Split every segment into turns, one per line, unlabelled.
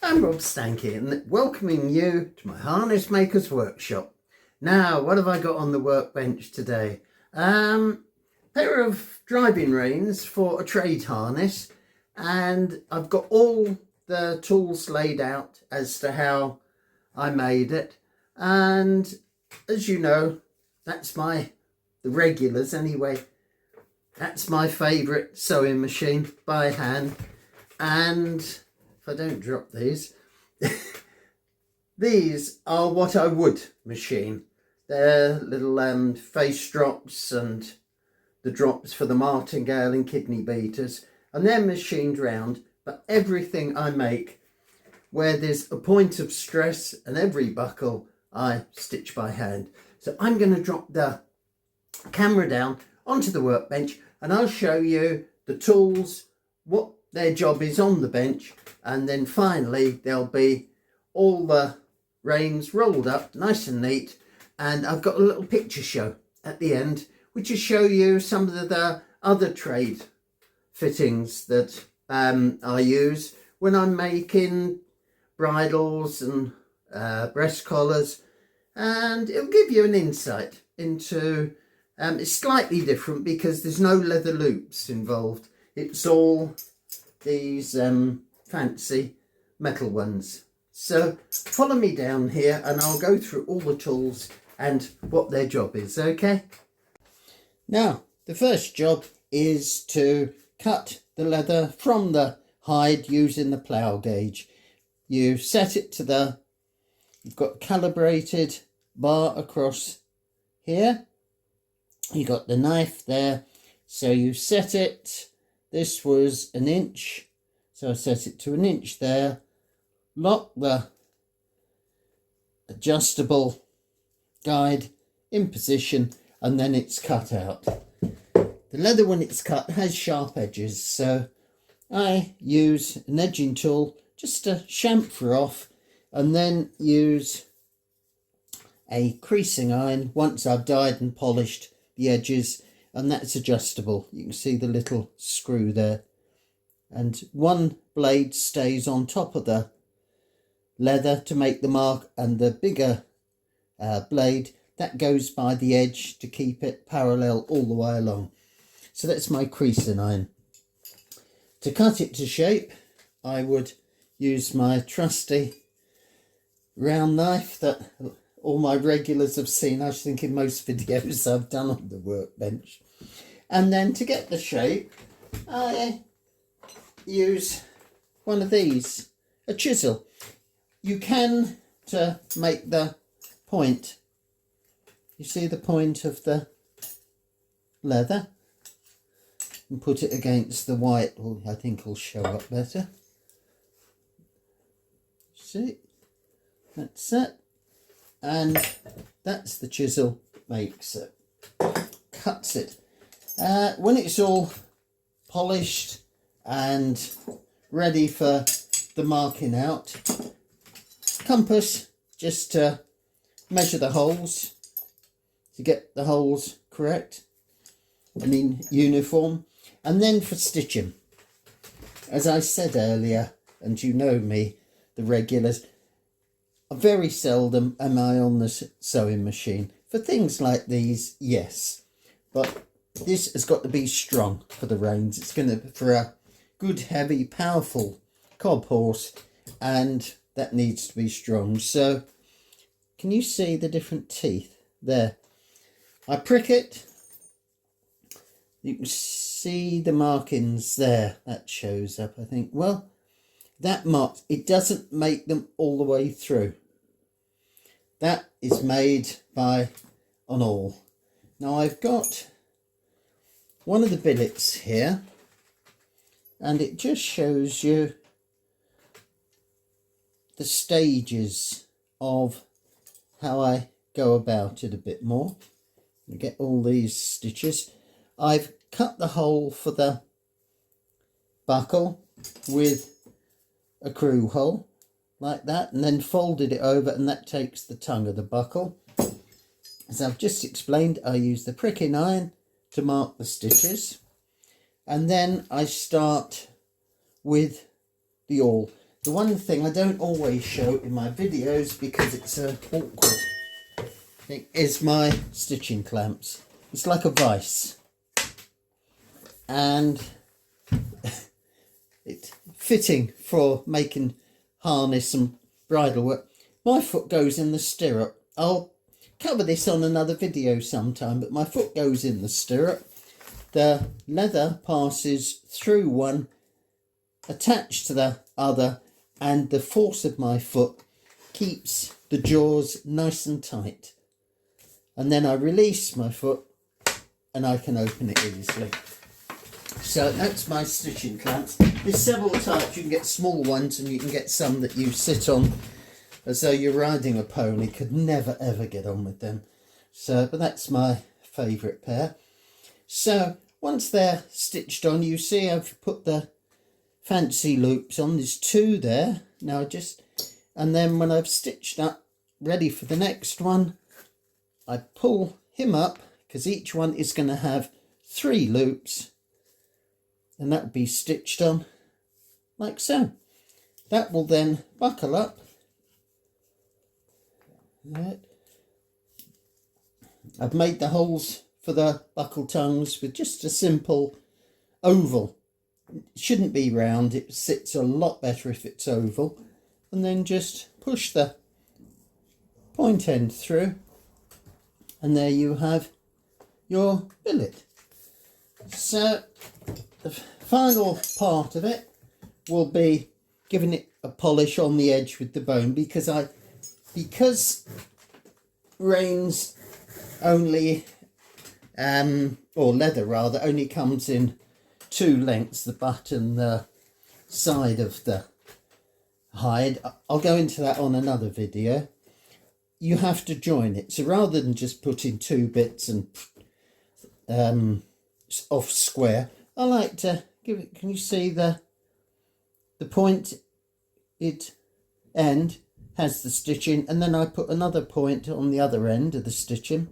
I'm Rob Steinke and welcoming you to my harness maker's workshop. Now, what have I got on the workbench today? Pair of driving reins for a trade harness, and I've got all the tools laid out as to how I made it. And as you know, that's the regulars anyway. That's my favourite sewing machine by hand. And if I don't drop these, these are what I would machine. They're little face drops and the drops for the martingale and kidney beaters, and they're machined round. But everything I make where there's a point of stress and every buckle I stitch by hand. So I'm going to drop the camera down onto the workbench and I'll show you the tools, what their job is on the bench, and then finally there'll be all the reins rolled up nice and neat, and I've got a little picture show at the end which will show you some of the other trade fittings that I use when I'm making bridles and breast collars, and it'll give you an insight into it's slightly different because there's no leather loops involved. It's all these fancy metal ones. So follow me down here and I'll go through all the tools and what their job is, okay? Now, the first job is to cut the leather from the hide using the plough gauge. You set it to you've got a calibrated bar across here. You got the knife there, so you set it. This was 1 inch, so I set it to 1 inch there. Lock the adjustable guide in position, and then it's cut out. The leather, when it's cut, has sharp edges, so I use an edging tool just to chamfer off, and then use a creasing iron once I've dyed and polished the edges, and that's adjustable. You can see the little screw there, and one blade stays on top of the leather to make the mark, and the bigger blade that goes by the edge to keep it parallel all the way along. So that's my creasing iron. To cut it to shape, I would use my trusty round knife that all my regulars have seen, I think, in most videos I've done on the workbench. And then to get the shape, I use one of these, a chisel. You can, to make the point, you see the point of the leather, and put it against the white. Oh, I think it'll show up better. See, that's it. And that's the chisel makes it, cuts it. When it's all polished and ready for the marking out, compass just to measure the holes, to get the holes correct and in uniform. And then for stitching, as I said earlier, and you know me, the regulars, very seldom am I on the sewing machine. For things like these, yes, but this has got to be strong for the reins. It's going to, for a good, heavy, powerful cob horse, and that needs to be strong. So can you see the different teeth there? I prick it. You can see the markings there. That shows up, I think. Well, that marks, it doesn't make them all the way through. That is made by an awl. Now I've got one of the billets here, and it just shows you the stages of how I go about it a bit more. You get all these stitches. I've cut the hole for the buckle with a screw hole like that, and then folded it over, and that takes the tongue of the buckle. As I've just explained, I use the pricking iron to mark the stitches, and then I start with the awl. the one thing I don't always show in my videos because it's awkward thing is my stitching clamps. It's like a vice, and it's fitting for making harness and bridle work. My foot goes in the stirrup. I'll cover this on another video sometime, but my foot goes in the stirrup. The leather passes through one, attached to the other, and the force of my foot keeps the jaws nice and tight. And then I release my foot and I can open it easily. So that's my stitching clamps. There's several types. You can get small ones and you can get some that you sit on as though you're riding a pony. Could never ever get on with them. So, but that's my favourite pair. So once they're stitched on, you see I've put the fancy loops on. There's 2 there. Now and then when I've stitched up, ready for the next one, I pull him up, because each one is going to have 3 loops, and that will be stitched on like so. That will then buckle up. Right. I've made the holes for the buckle tongues with just a simple oval. It shouldn't be round, it sits a lot better if it's oval. And then just push the point end through, and there you have your billet. So the final part of it will be giving it a polish on the edge with the bone, because Reins only or leather rather only comes in 2 lengths, the butt and the side of the hide. I'll go into that on another video. You have to join it, so rather than just putting 2 bits and off square, I like to give it. Can you see the point end has the stitching, and then I put another point on the other end of the stitching.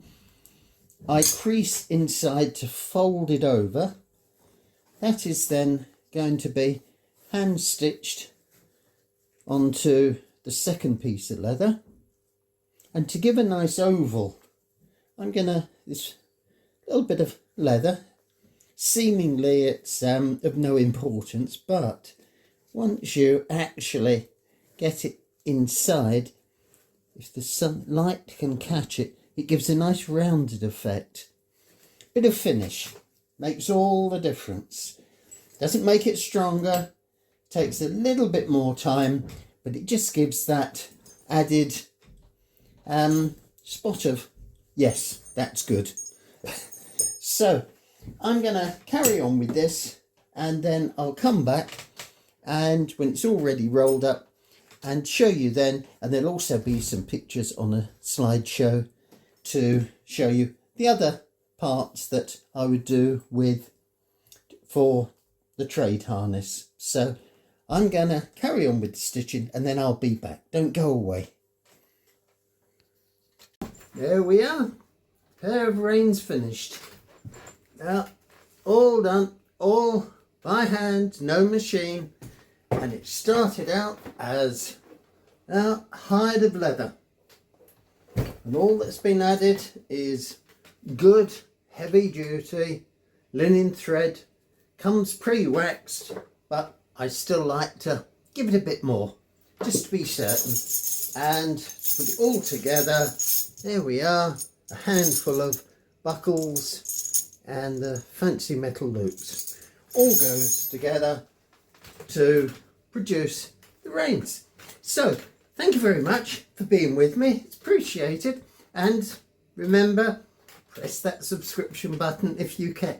I crease inside to fold it over. That is then going to be hand stitched onto the second piece of leather. And to give a nice oval, I'm gonna, this little bit of leather, seemingly it's of no importance, but once you actually get it inside, if the sunlight can catch it, it gives a nice rounded effect. Bit of finish makes all the difference. Doesn't make it stronger, takes a little bit more time, but it just gives that added spot of, yes, that's good. So I'm gonna carry on with this, and then I'll come back, and when it's already rolled up, and show you then, and there'll also be some pictures on a slideshow to show you the other parts that I would do for the trade harness. So I'm gonna carry on with the stitching, and then I'll be back. Don't go away. There we are, pair of reins finished. Now, all done, all by hand, no machine, and it started out as a hide of leather. And all that's been added is good, heavy duty linen thread. Comes pre-waxed, but I still like to give it a bit more, just to be certain. And to put it all together, there we are, a handful of buckles and the fancy metal loops. All goes together to produce the reins. So, thank you very much for being with me, it's appreciated. And remember, press that subscription button if you can,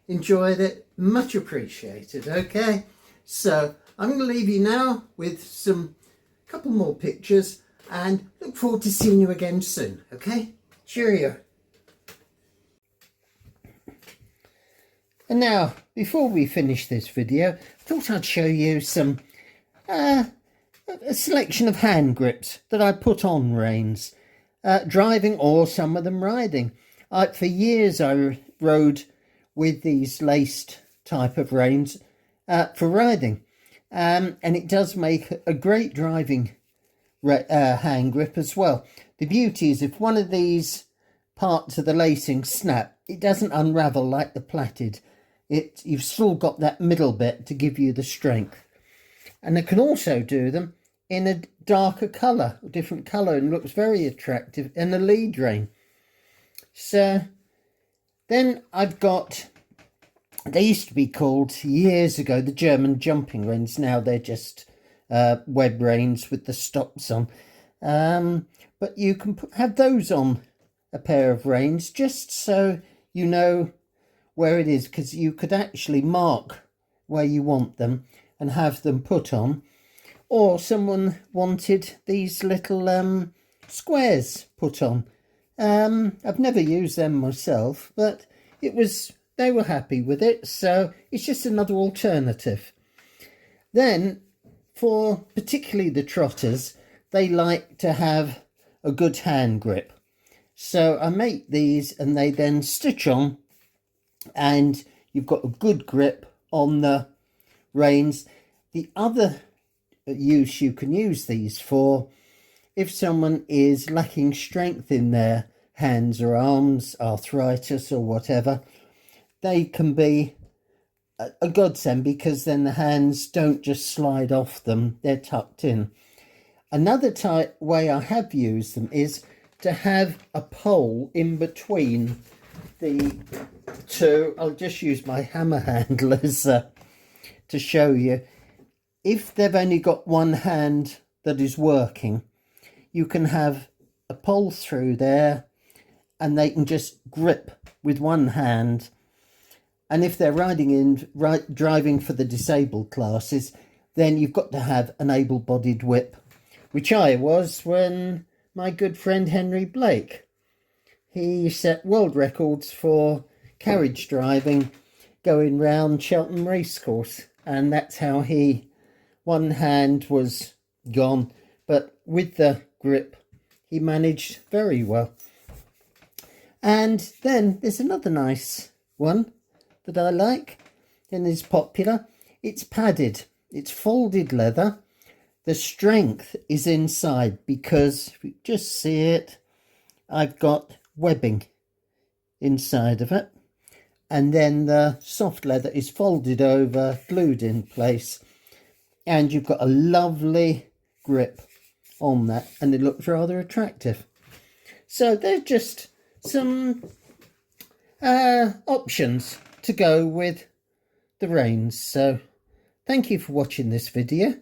enjoyed it, much appreciated. Okay, so I'm going to leave you now with a couple more pictures, and look forward to seeing you again soon. Okay, cheerio. And now, before we finish this video, I thought I'd show you some a selection of hand grips that I put on reins, driving or some of them riding. For years I rode with these laced type of reins for riding, and it does make a great driving hand grip as well. The beauty is if one of these parts of the lacing snap, it doesn't unravel like the plaited. You've still got that middle bit to give you the strength. And I can also do them in a darker colour, a different colour, and looks very attractive in a lead rein. So then I've got, they used to be called years ago the German jumping reins. Now they're just web reins with the stops on. But you can have those on a pair of reins just so you know where it is, because you could actually mark where you want them and have them put on. Or someone wanted these little squares put on. I've never used them myself, but they were happy with it, so it's just another alternative. Then for particularly the trotters, they like to have a good hand grip. So I make these and they then stitch on, and you've got a good grip on the reins. The other use you can use these for, if someone is lacking strength in their hands or arms, arthritis or whatever, they can be a godsend, because then the hands don't just slide off them, they're tucked in. Another way I have used them is to have a pole in between the two. I'll just use my hammer handlers to show you. If they've only got one hand that is working, you can have a pole through there and they can just grip with one hand. And if they're driving for the disabled classes, then you've got to have an able-bodied whip, which I was when my good friend Henry Blake, he set world records for carriage driving going round Cheltenham Racecourse, and that's how one hand was gone, but with the grip he managed very well. And then there's another nice one that I like and is popular. It's padded, it's folded leather. The strength is inside, because if you just see it, I've got webbing inside of it, and then the soft leather is folded over, glued in place, and you've got a lovely grip on that, and it looks rather attractive. So they're just some options to go with the reins. So thank you for watching this video.